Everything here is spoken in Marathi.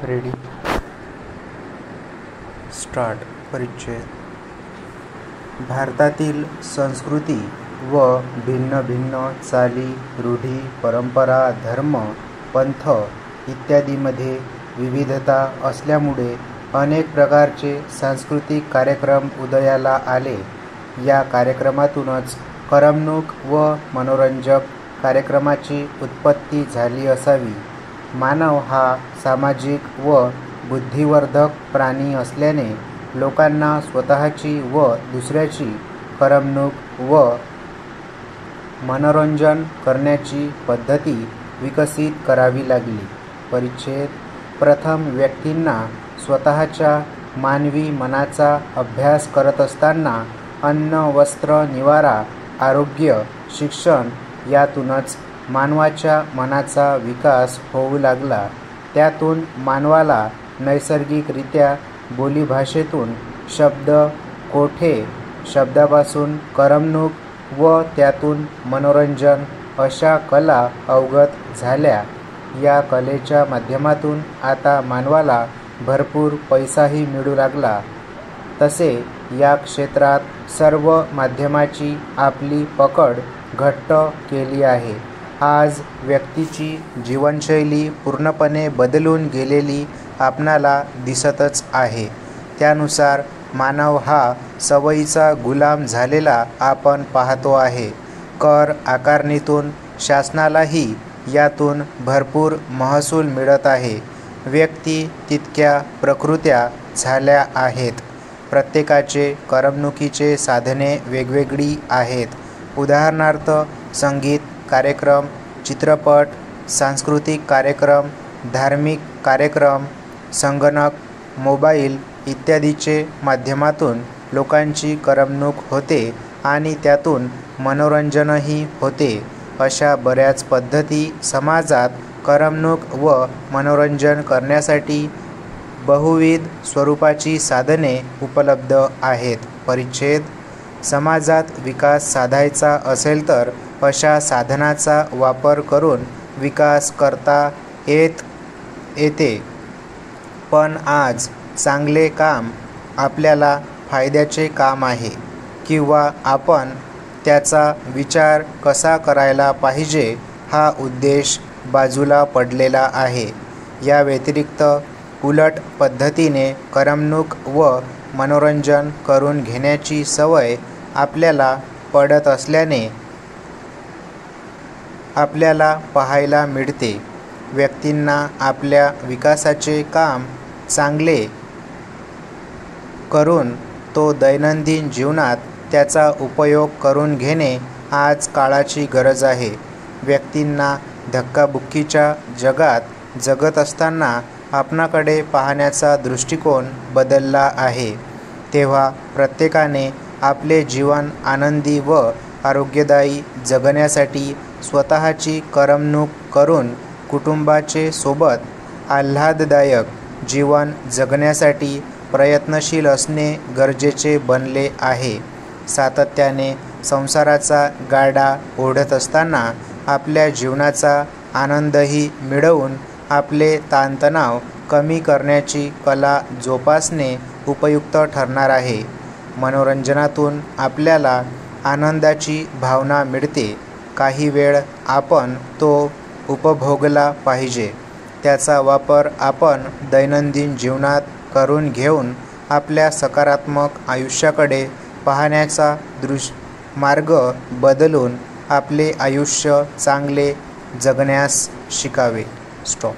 Ready start. परिचय. भारतातील संस्कृती व भिन्न भिन्न चाली, रूढी, परंपरा, धर्म, पंथ इत्यादीमध्ये विविधता असल्यामुळे अनेक प्रकारचे सांस्कृतिक कार्यक्रम उदयाला आले. या कार्यक्रमातूनच करमणूक व मनोरंजक कार्यक्रमाची उत्पत्ती झाली असावी. मानव हा सामाजिक व बुद्धिवर्धक प्राणी असल्याने लोकांना स्वतःची व दुसऱ्याची करमणूक व मनोरंजन करण्याची पद्धती विकसित करावी लागली. परिच्छेद. प्रथम व्यक्तींना स्वतःच्या मानवी मनाचा अभ्यास करत असताना अन्न, वस्त्र, निवारा, आरोग्य, शिक्षण यातूनच मानवाच्या मनाचा विकास होऊ लागला. त्यातून मानवाला नैसर्गिकरित्या बोलीभाषेतून शब्द, कोठे शब्दापासून करमणूक व त्यातून मनोरंजन अशा कला अवगत झाल्या. या कलेच्या माध्यमातून आता मानवाला भरपूर पैसाही मिळू लागला. तसे या क्षेत्रात सर्व माध्यमाची आपली पकड घट्ट केली आहे. आज व्यक्तीची जीवनशैली पूर्णपणे बदलून गेलेली आपणाला दिसतच आहे. त्यानुसार मानव हा सवयीचा गुलाम झालेला आपण पाहतो आहे. कर आकारणीतून शासनालाही यातून भरपूर महसूल मिळत आहे. व्यक्ती तितक्या प्रकृत्या झाल्या आहेत. प्रत्येकाचे करमणुकीचे साधने वेगवेगळी आहेत. उदाहरणार्थ संगीत कार्यक्रम, चित्रपट, सांस्कृतिक कार्यक्रम, धार्मिक कार्यक्रम, संगणक, मोबाईल इत्यादीचे माध्यमातून लोकांची करमणूक होते आणि त्यातून मनोरंजनही होते. अशा बऱ्याच पद्धती समाजात करमणूक व मनोरंजन करण्यासाठी बहुविध स्वरूपाची साधने उपलब्ध आहेत. परिच्छेद. समाजात विकास साधायचा असेल तर अशा साधनाचा वापर करून विकास करता येते. पण आज चांगले काम आपल्याला फायद्याचे काम आहे किंवा आपण त्याचा विचार कसा करायला पाहिजे हा उद्देश बाजूला पडलेला आहे. या व्यतिरिक्त उलट पद्धतीने करमणूक व मनोरंजन करून घेण्याची सवय आपल्याला पडत असल्याने आपल्याला पाहायला मिळते. व्यक्तींना आपल्या विकासाचे काम चांगले करून तो दैनंदिन जीवनात त्याचा उपयोग करून घेणे आज काळाची गरज आहे. व्यक्तींना धक्काबुक्कीच्या जगात जगत असताना आपणाकडे पाहण्याचा दृष्टिकोन बदलला आहे. तेव्हा प्रत्येकाने आपले जीवन आनंदी व आरोग्यदायी जगण्यासाठी स्वतःची करमणूक करून कुटुंबाचे सोबत आल्हाददायक जीवन जगण्यासाठी प्रयत्नशील असणे गरजेचे बनले आहे. सातत्याने संसाराचा गाडा ओढत असताना आपल्या जीवनाचा आनंदही मिळवून आपले ताणतणाव कमी करण्याची कला जोपासणे उपयुक्त ठरणार आहे. मनोरंजनातून आपल्याला आनंदाची भावना मिळते. काही वेळ आपण तो उपभोगला पाहिजे. त्याचा वापर आपण दैनंदिन जीवनात करून घेऊन आपल्या सकारात्मक आयुष्याकडे पाहण्याचा मार्ग बदलून आपले आयुष्य चांगले जगण्यास शिकावे. स्टॉप.